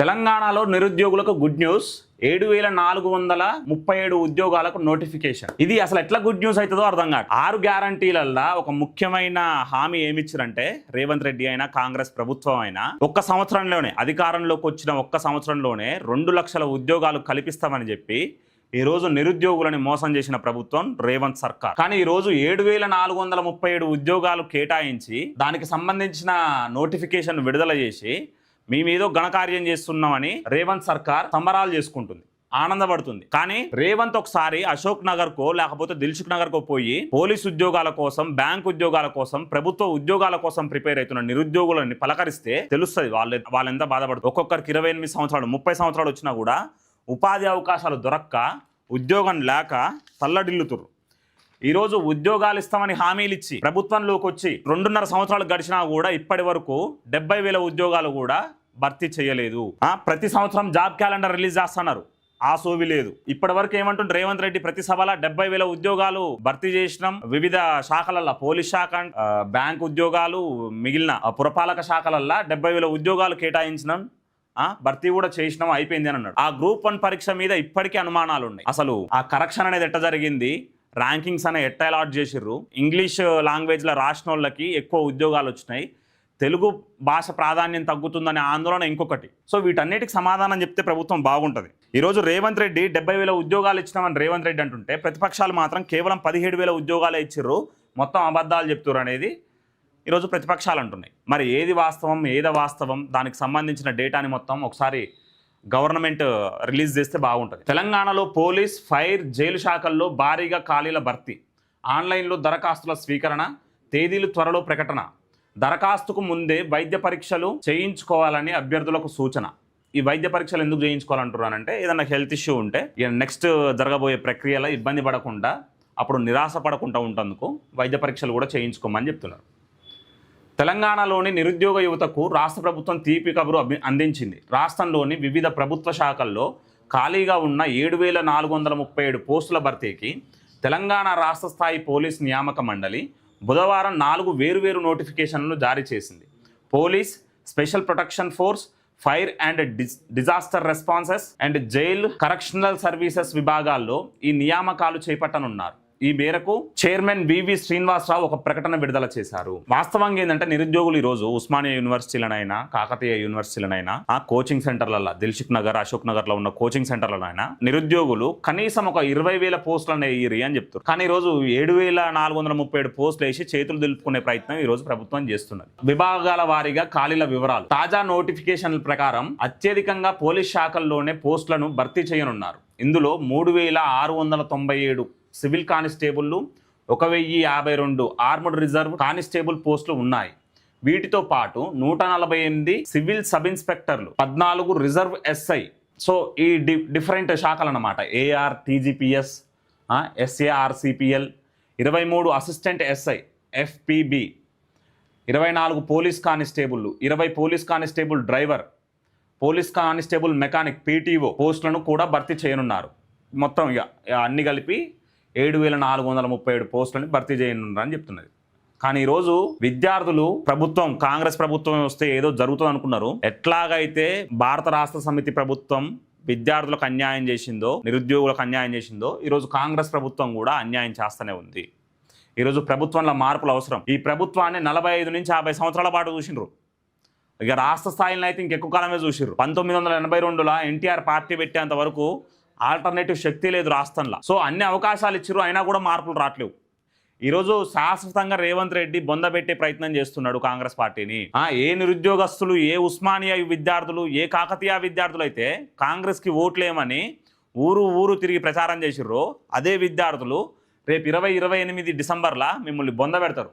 తెలంగాణలో నిరుద్యోగులకు good news. 7437 ఉద్యోగాలకు నోటిఫికేషన్. ఇది అసలు ఎట్లా గుడ్ న్యూస్ అవుతుందో అర్థం కాదు. 6 గ్యారంటీలల్లో ఒక ముఖ్యమైన హామీ ఏమిచ్చారంటే రేవంత్ రెడ్డి అయినా కాంగ్రెస్ ప్రభుత్వం అయినా ఒక్క సంవత్సరంలోనే అధికారంలోకి వచ్చిన ఒక్క సంవత్సరంలోనే 2 లక్షల ఉద్యోగాలు కల్పిస్తామని చెప్పి ఈ రోజు నిరుద్యోగులని మోసం చేసిన ప్రభుత్వం రేవంత్ సర్కార్. కానీ ఈ రోజు 7437 ఉద్యోగాలు కేటాయించి దానికి సంబంధించిన నోటిఫికేషన్ విడుదల చేసి మేమేదో ఘనకార్యం చేస్తున్నామని రేవంత్ సర్కార్ సంబరాలు చేసుకుంటుంది, ఆనందపడుతుంది. కానీ రేవంత్ ఒకసారి అశోక్ నగర్ కో లేకపోతే దిల్సుఖ్ నగర్ కో పోయి పోలీస్ ఉద్యోగాల కోసం, బ్యాంక్ ఉద్యోగాల కోసం, ప్రభుత్వ ఉద్యోగాల కోసం ప్రిపేర్ అవుతున్న నిరుద్యోగులని పలకరిస్తే తెలుస్తుంది వాళ్ళు ఎంత బాధపడుతుంది. ఒక్కొక్కరికి 28 సంవత్సరాలు 30 సంవత్సరాలు వచ్చినా కూడా ఉపాధి అవకాశాలు దొరక్క, ఉద్యోగం లేక తల్లడిల్లుతురు. ఈరోజు ఉద్యోగాలు ఇస్తామని హామీలు ఇచ్చి ప్రభుత్వంలోకి వచ్చి 2.5 సంవత్సరాలు గడిచినా కూడా ఇప్పటి వరకు 70,000 ఉద్యోగాలు కూడా భర్తీ చేయలేదు. ప్రతి సంవత్సరం జాబ్ క్యాలెండర్ రిలీజ్ చేస్తున్నారు, ఆ సోవి లేదు. ఇప్పటి వరకు ఏమంటుంటే రేవంత్ రెడ్డి ప్రతి సభలో 70,000 ఉద్యోగాలు భర్తీ చేసినాం, వివిధ శాఖలల్లో పోలీస్ శాఖ, బ్యాంక్ ఉద్యోగాలు, మిగిలిన పురపాలక శాఖలల్లో 70,000 ఉద్యోగాలు కేటాయించినాం, భర్తీ కూడా చేసినాం, అయిపోయింది అని అన్నాడు. ఆ గ్రూప్ 1 పరీక్ష మీద ఇప్పటికీ అనుమానాలు ఉన్నాయి. అసలు ఆ కరెక్షన్ అనేది ఎట్ట జరిగింది, ర్యాంకింగ్స్ అనే ఎట్ట అలాట్ చేసిర్రు, ఇంగ్లీష్ లాంగ్వేజ్లో రాసిన వాళ్ళకి ఎక్కువ ఉద్యోగాలు వచ్చినాయి, తెలుగు భాష ప్రాధాన్యం తగ్గుతుందనే ఆందోళన ఇంకొకటి. సో వీటన్నిటికి సమాధానం చెప్తే ప్రభుత్వం బాగుంటుంది. ఈరోజు రేవంత్ రెడ్డి 70,000 ఉద్యోగాలు ఇచ్చినామని రేవంత్ రెడ్డి అంటుంటే ప్రతిపక్షాలు మాత్రం కేవలం 17,000 ఉద్యోగాలే ఇచ్చిర్రు, మొత్తం అబద్ధాలు చెప్తున్నారు అనేది ఈరోజు ప్రతిపక్షాలు అంటున్నాయి. మరి ఏది వాస్తవం, ఏది వాస్తవం, దానికి సంబంధించిన డేటాని మొత్తం ఒకసారి గవర్నమెంట్ రిలీజ్ చేస్తే బాగుంటుంది. తెలంగాణలో పోలీస్, ఫైర్, జైలు శాఖల్లో భారీగా ఖాళీల భర్తీ, ఆన్లైన్లో దరఖాస్తుల స్వీకరణ, తేదీలు త్వరలో ప్రకటన, దరఖాస్తుకు ముందే వైద్య పరీక్షలు చేయించుకోవాలని అభ్యర్థులకు సూచన. ఈ వైద్య పరీక్షలు ఎందుకు చేయించుకోవాలంటున్నానంటే ఏదన్నా హెల్త్ ఇష్యూ ఉంటే నెక్స్ట్ జరగబోయే ప్రక్రియలో ఇబ్బంది పడకుండా, అప్పుడు నిరాశ పడకుండా ఉంటందుకు వైద్య పరీక్షలు కూడా చేయించుకోమని చెప్తున్నారు. తెలంగాణలోని నిరుద్యోగ యువతకు రాష్ట్ర ప్రభుత్వం తీపి కబురు అందించింది. రాష్ట్రంలోని వివిధ ప్రభుత్వ శాఖల్లో ఖాళీగా ఉన్న 7,437 పోస్టుల భర్తీకి తెలంగాణ రాష్ట్ర స్థాయి పోలీస్ నియామక మండలి బుధవారం 4 వేరువేరు నోటిఫికేషన్లను జారీ చేసింది. Police, special protection force, fire and disaster responses and jail correctional services విభాగాల్లో ఈ నియామకాలు చేపట్టనున్నారు. ఈ మేరకు చైర్మన్ వివి శ్రీనివాసరావు ఒక ప్రకటన విడుదల చేశారు. వాస్తవంగా ఏంటంటే నిరుద్యోగులు ఈరోజు ఉస్మానియా యూనివర్సిటీలనైనా, కాకతీయ యూనివర్సిటీలనైనా, ఆ కోచింగ్ సెంటర్లలో దిల్సుఖ్ నగర్, అశోక్ నగర్ లో ఉన్న కోచింగ్ సెంటర్లనైనా నిరుద్యోగులు కనీసం ఒక 20,000 పోస్టులను వేయరు అని చెప్తారు. కానీ ఈరోజు 7,437 పోస్టులు వేసి చేతులు దులుపుకునే ప్రయత్నం ఈ రోజు ప్రభుత్వం చేస్తున్నది. విభాగాల వారీగా ఖాళీల వివరాలు. తాజా నోటిఫికేషన్ల ప్రకారం అత్యధికంగా పోలీస్ శాఖల్లోనే పోస్టులను భర్తీ చేయనున్నారు. ఇందులో 3,697 సివిల్ కానిస్టేబుల్లు, 1,052 ఆర్మడ్ రిజర్వ్ కానిస్టేబుల్ పోస్టులు ఉన్నాయి. వీటితో పాటు 148 సివిల్ సబ్ ఇన్స్పెక్టర్లు, 14 రిజర్వ్ ఎస్ఐ. సో ఈ డిఫరెంట్ శాఖలు అన్నమాట. AR, TGPS, SARCPL, 23 assistant SI, FPB, 24 police కానిస్టేబుల్లు, 20 police constable driver, police constable mechanic, PTO పోస్టులను కూడా భర్తీ చేయనున్నారు. మొత్తం ఇక అన్ని కలిపి 7,437 పోస్టులని భర్తీ చేయనున్నారని చెప్తున్నది. కానీ ఈరోజు విద్యార్థులు ప్రభుత్వం, కాంగ్రెస్ ప్రభుత్వం వస్తే ఏదో జరుగుతుంది అనుకున్నారు. ఎట్లాగైతే భారత రాష్ట్ర సమితి ప్రభుత్వం విద్యార్థులకు అన్యాయం చేసిందో, నిరుద్యోగులకు అన్యాయం చేసిందో, ఈరోజు కాంగ్రెస్ ప్రభుత్వం కూడా అన్యాయం చేస్తూనే ఉంది. ఈరోజు ప్రభుత్వంలో మార్పులు అవసరం. ఈ ప్రభుత్వాన్ని 45 నుంచి 50 సంవత్సరాల పాటు చూసిండ్రు. ఇక రాష్ట్ర స్థాయిలో అయితే ఇంకెక్కువ కాలమే చూసిర్రు. 1982లో ఎన్టీఆర్ పార్టీ పెట్టేంత వరకు ఆల్టర్నేటివ్ శక్తి లేదు రాష్ట్రంలో. సో అన్ని అవకాశాలు ఇచ్చిర్రు, అయినా కూడా మార్పులు రావట్లేవు. ఈరోజు శాశ్వతంగా రేవంత్ రెడ్డి బొందబెట్టే ప్రయత్నం చేస్తున్నాడు కాంగ్రెస్ పార్టీని. ఏ నిరుద్యోగస్తులు, ఏ ఉస్మానియా విద్యార్థులు, ఏ కాకతీయ విద్యార్థులు అయితే కాంగ్రెస్కి ఓట్లేమని ఊరు తిరిగి ప్రచారం చేసిర్రో, అదే విద్యార్థులు రేపు 2028 డిసెంబర్లో మిమ్మల్ని బొంద పెడతారు.